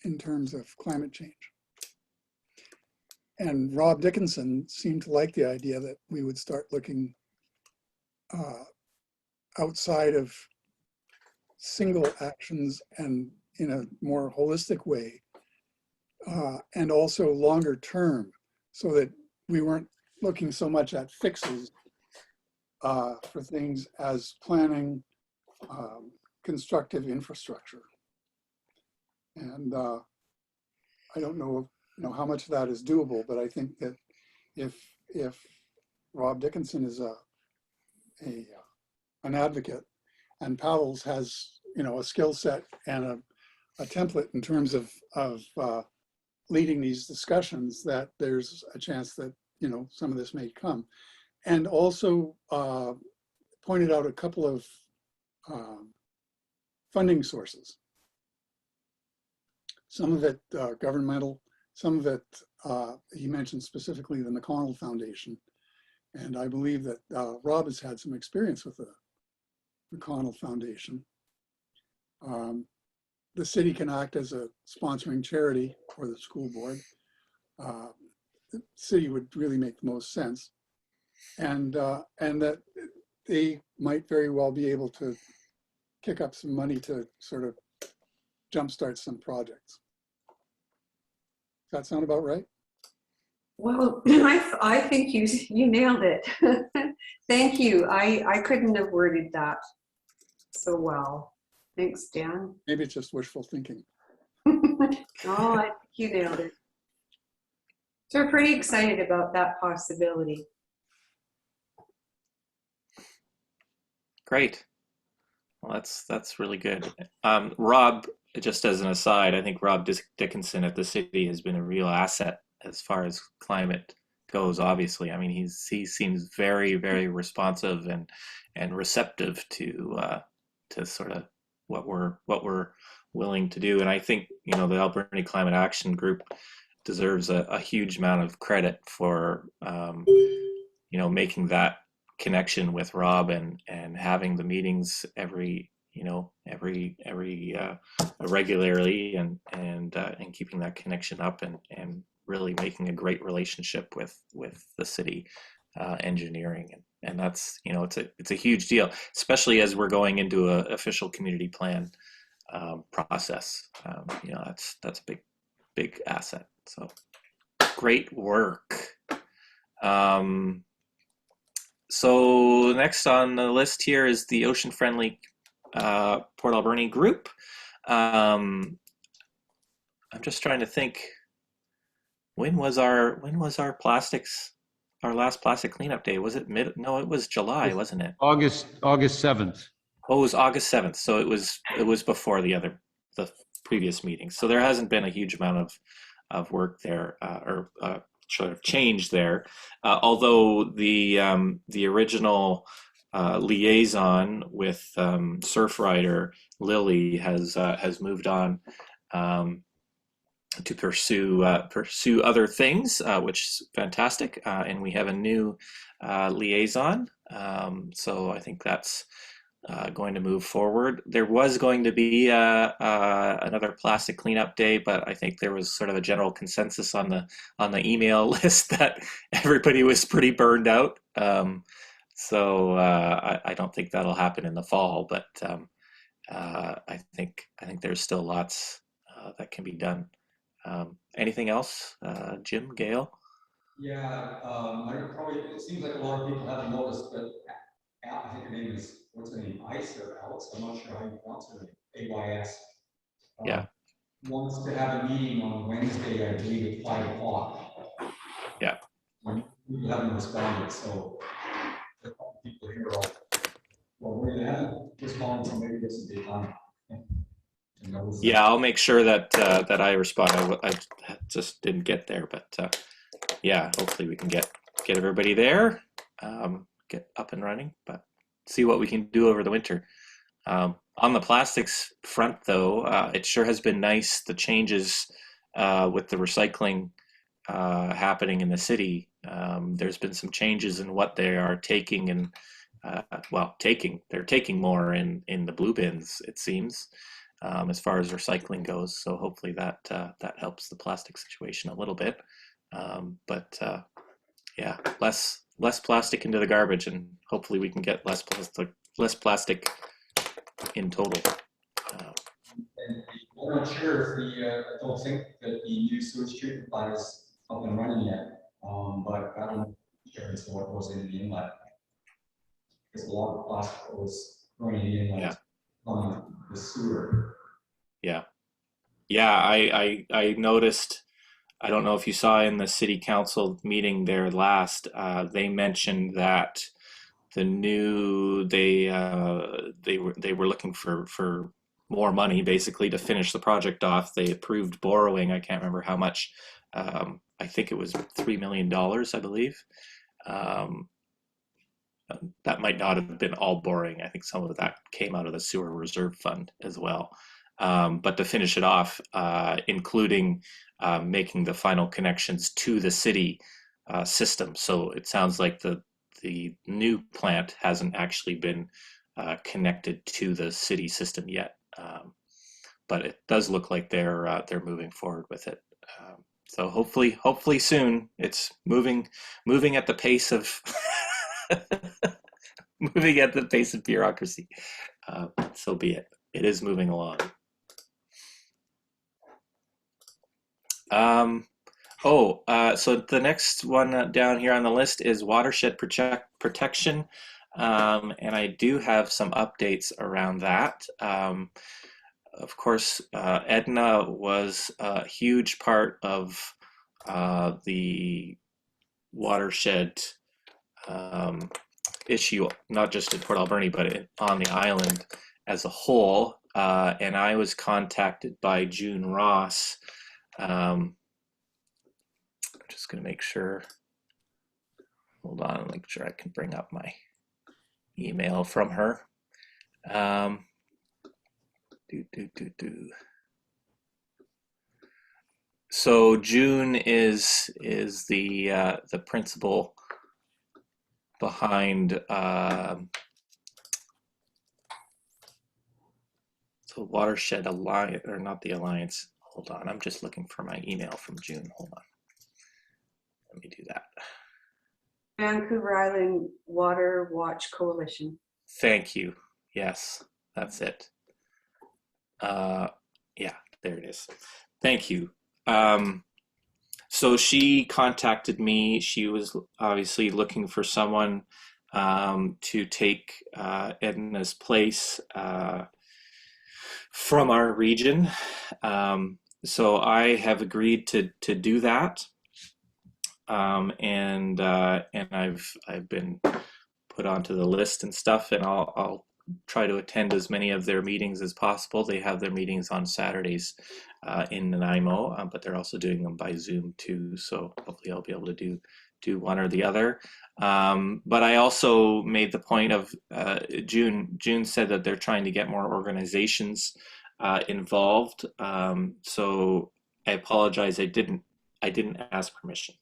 in terms of climate change. And Rob Dickinson seemed to like the idea that we would start looking outside of single actions and in a more holistic way, and also longer term, so that we weren't looking so much at fixes for things as planning, constructive infrastructure. And I don't know how much of that is doable, but I think that if Rob Dickinson is an advocate, and Pavels has a skill set and a template in terms of leading these discussions, that there's a chance that some of this may come. And also pointed out a couple of funding sources. Some of it governmental, some of it, he mentioned specifically the McConnell Foundation. And I believe that Rob has had some experience with the McConnell Foundation. The city can act as a sponsoring charity for the school board. The city would really make the most sense. And that they might very well be able to kick up some money to sort of jumpstart some projects. Does that sound about right? Well, I think you nailed it. Thank you. I couldn't have worded that so well. Thanks, Dan. Maybe it's just wishful thinking. Oh, I think you nailed it. So we're pretty excited about that possibility. Great. Well, that's really good. Rob, just as an aside, I think Rob Dickinson at the city has been a real asset as far as climate goes. Obviously, I mean, he seems very, very responsive and receptive to sort of what we're willing to do. And I think, you know, the Alberni Climate Action Group deserves a huge amount of credit for you know, making that connection with Rob and having the meetings regularly and keeping that connection up and really making a great relationship with the city engineering, and that's, you know, it's a huge deal, especially as we're going into a official community plan process. You know, that's a big asset. So great work. So next on the list here is the Ocean Friendly Port Alberni group. I'm just trying to think, when was our last plastic cleanup day? Was it no, it was July, wasn't it? August 7th. Oh, it was August 7th. So it was before the previous meeting. So there hasn't been a huge amount of work there, or sort of change there. Although the original liaison with Surfrider, Lily, has moved on to pursue other things, which is fantastic. And we have a new liaison. So I think that's going to move forward. There was going to be another plastic cleanup day, but I think there was sort of a general consensus on the email list that everybody was pretty burned out. So I don't think that'll happen in the fall, but I think there's still lots that can be done. Anything else, Jim, Gail? Yeah, it seems like a lot of people haven't noticed, but I think her name is, what's her name, Ice or Alex? I'm not sure how you pronounce her name, AYS. Yeah. Wants to have a meeting on Wednesday, I believe, at 5 o'clock. Yeah. People haven't responded, so people here are, well, they haven't responded, so maybe this is the time. Yeah, I'll make sure that I respond. I just didn't get there, but yeah, hopefully we can get everybody there, get up and running, but see what we can do over the winter. On the plastics front, though, it sure has been nice, the changes with the recycling happening in the city. There's been some changes in what they are taking, and they're taking more in the blue bins, it seems. As far as recycling goes, so hopefully that helps the plastic situation a little bit. But yeah, less plastic into the garbage, and hopefully we can get less plastic in total. I'm not sure if I don't think that the new sewage treatment plant is up and running yet, but I don't know as to what goes into the inlet. Because a lot of plastic was going in the inlet. Yeah. On the sewer. Yeah, I noticed. I don't know if you saw in the city council meeting there last. They mentioned that the new they were looking for more money, basically, to finish the project off. They approved borrowing. I can't remember how much. I think it was $3 million, I believe. That might not have been all borrowing. I think some of that came out of the sewer reserve fund as well. But to finish it off, including making the final connections to the city system. So it sounds like the new plant hasn't actually been connected to the city system yet. But it does look like they're moving forward with it. So hopefully soon. It's moving at the pace of moving at the pace of bureaucracy. So be it. It is moving along. So the next one down here on the list is watershed protection. And I do have some updates around that. Of course, Edna was a huge part of the watershed issue, not just in Port Alberni, but on the island as a whole. And I was contacted by June Ross. I'm just going to make sure. Hold on, make sure I can bring up my email from her. So June is the principal behind the Watershed Alliance, or not the Alliance. Hold on, I'm just looking for my email from June. Hold on, let me do that. Vancouver Island Water Watch Coalition. Thank you. Yes, that's it. Yeah, there it is. Thank you. So she contacted me. She was obviously looking for someone to take Edna's place from our region. So I have agreed to do that. And I've been put onto the list and stuff, and I'll try to attend as many of their meetings as possible. They have their meetings on Saturdays in Nanaimo, but they're also doing them by Zoom too. So hopefully I'll be able to do one or the other. But I also made the point of June said that they're trying to get more organizations involved. So I apologize. I didn't ask permission,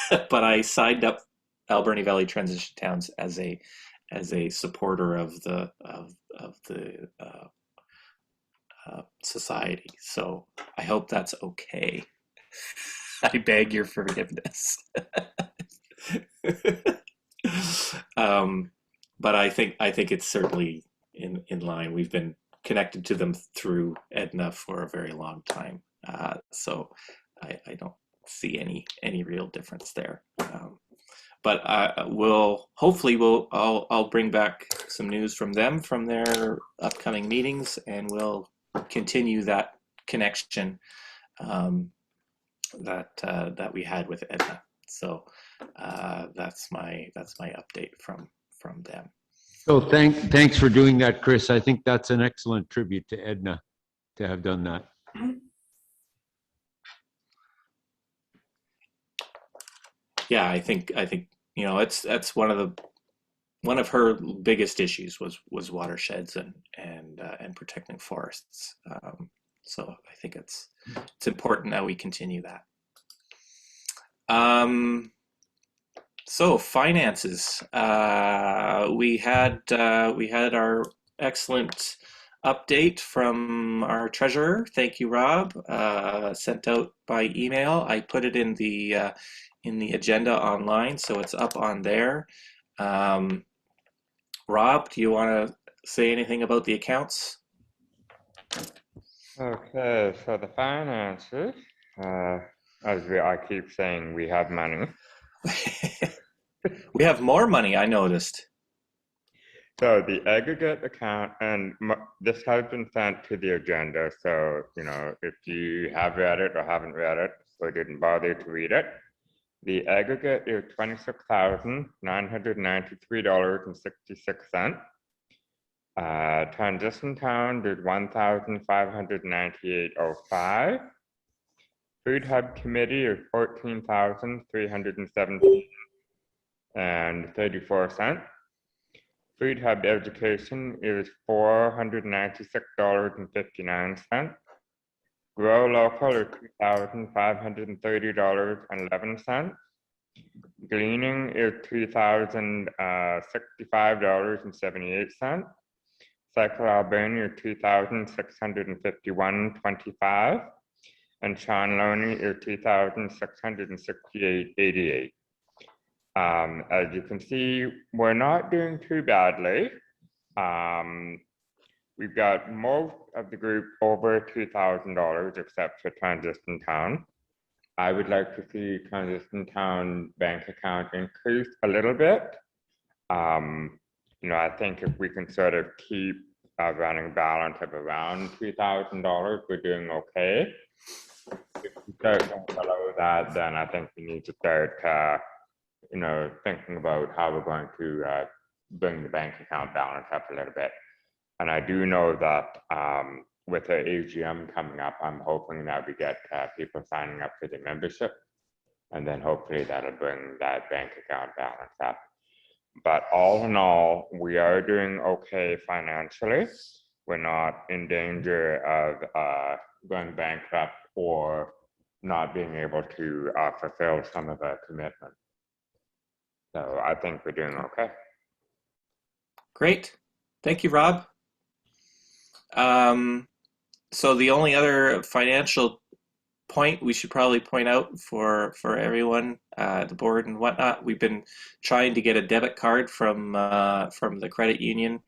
but I signed up Alberni Valley Transition Towns as a supporter of the society. So I hope that's okay. I beg your forgiveness. But I think it's certainly in line. We've been connected to them through Edna for a very long time. So I don't see any real difference there. But I'll bring back some news from them from their upcoming meetings, and we'll continue that connection that we had with Edna. So that's my update from them. So thanks for doing that, Chris. I think that's an excellent tribute to Edna to have done that. Yeah, I think that's one of her biggest issues was watersheds and protecting forests. So I think it's important that we continue that. So finances. We had our excellent update from our treasurer. Thank you, Rob. Sent out by email. I put it in the agenda online, so it's up on there. Rob, do you want to say anything about the accounts? Okay, so the finances, as I keep saying, we have money. We have more money, I noticed. So the aggregate account, and this has been sent to the agenda, so, if you have read it or haven't read it, or didn't bother to read it, the aggregate is $26,993.66. Transition Town did $1,598.05. Food Hub Committee is $14,317.34. Food Hub Education is $496.59. Grow Local is $2,530.11. Gleaning is $2,065.78. Cycle Alberni is $2,651.25. And Sean Loney is $2,668.88. As you can see, we're not doing too badly. We've got most of the group over $2,000 except for Transition Town. I would like to see Transition Town bank account increase a little bit. You know, I think if we can sort of keep a running balance of around $2,000, we're doing okay. If we start going below that, then I think we need to start, you know, thinking about how we're going to bring the bank account balance up a little bit. And I do know that with the AGM coming up, I'm hoping that we get people signing up for the membership. And then hopefully that'll bring that bank account balance up. But all in all, we are doing okay financially. We're not in danger of going bankrupt or not being able to fulfill some of our commitments. So I think we're doing okay. Great. Thank you, Rob. So the only other financial point we should probably point out for everyone, the board and whatnot, we've been trying to get a debit card from the credit union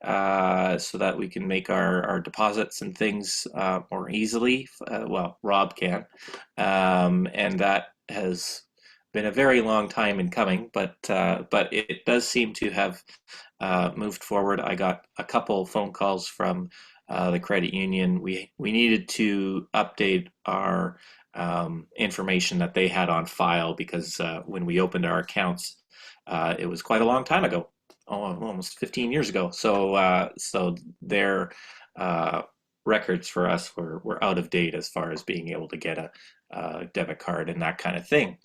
so that we can make our deposits and things more easily. Well, Rob can, and that has been a very long time in coming, but it does seem to have moved forward. I got a couple phone calls from the credit union. We needed to update our information that they had on file because when we opened our accounts, it was quite a long time ago, almost 15 years ago. So so their records for us were out of date as far as being able to get a debit card and that kind of thing.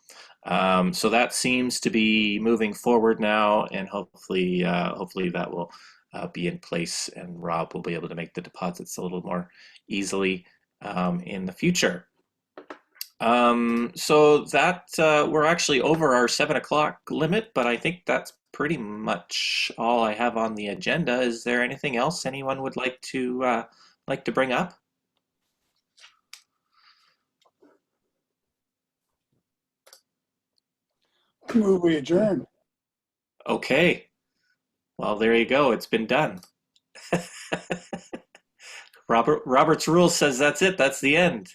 So that seems to be moving forward now, and hopefully that will be in place, and Rob will be able to make the deposits a little more easily in the future. So that we're actually over our 7 o'clock limit, but I think that's pretty much all I have on the agenda. Is there anything else anyone would like to bring up? Move we adjourn. Okay. Well, there you go. It's been done. Robert's rule says that's it. That's the end.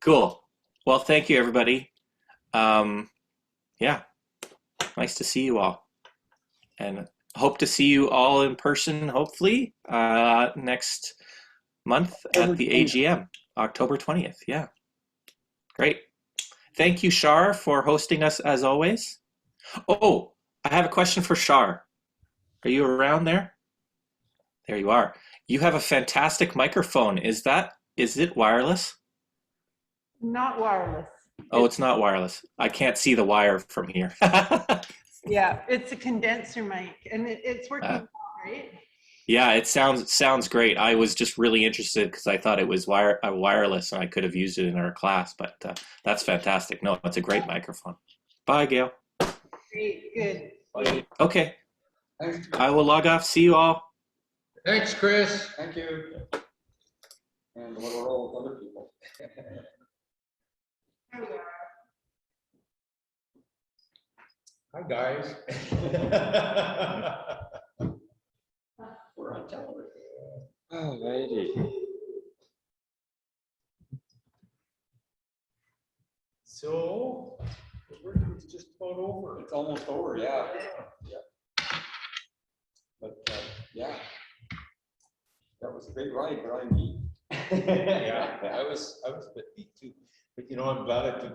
Cool. Well, thank you, everybody. Yeah, nice to see you all, and hope to see you all in person, hopefully, next month at the AGM, October 20th. Yeah, great. Thank you, Char, for hosting us as always. Oh, I have a question for Char. Are you around there? There you are. You have a fantastic microphone. Is it wireless? Not wireless. Oh, it's not wireless. I can't see the wire from here. Yeah, it's a condenser mic, and it's working well, right? Yeah, it sounds great. I was just really interested because I thought it was wireless and I could have used it in our class, but that's fantastic. No, it's a great microphone. Bye, Gail. Great, good. Bye. Okay. I will log off. See you all. Thanks, Chris. Thank you. And what are all other people? There we are. Hi, guys. We're on television. Alrighty. So, the work is just about over. It's almost over, yeah. But yeah, that was a big ride, but I'm beat. Yeah, I was a bit beat too. But you know, I'm glad I took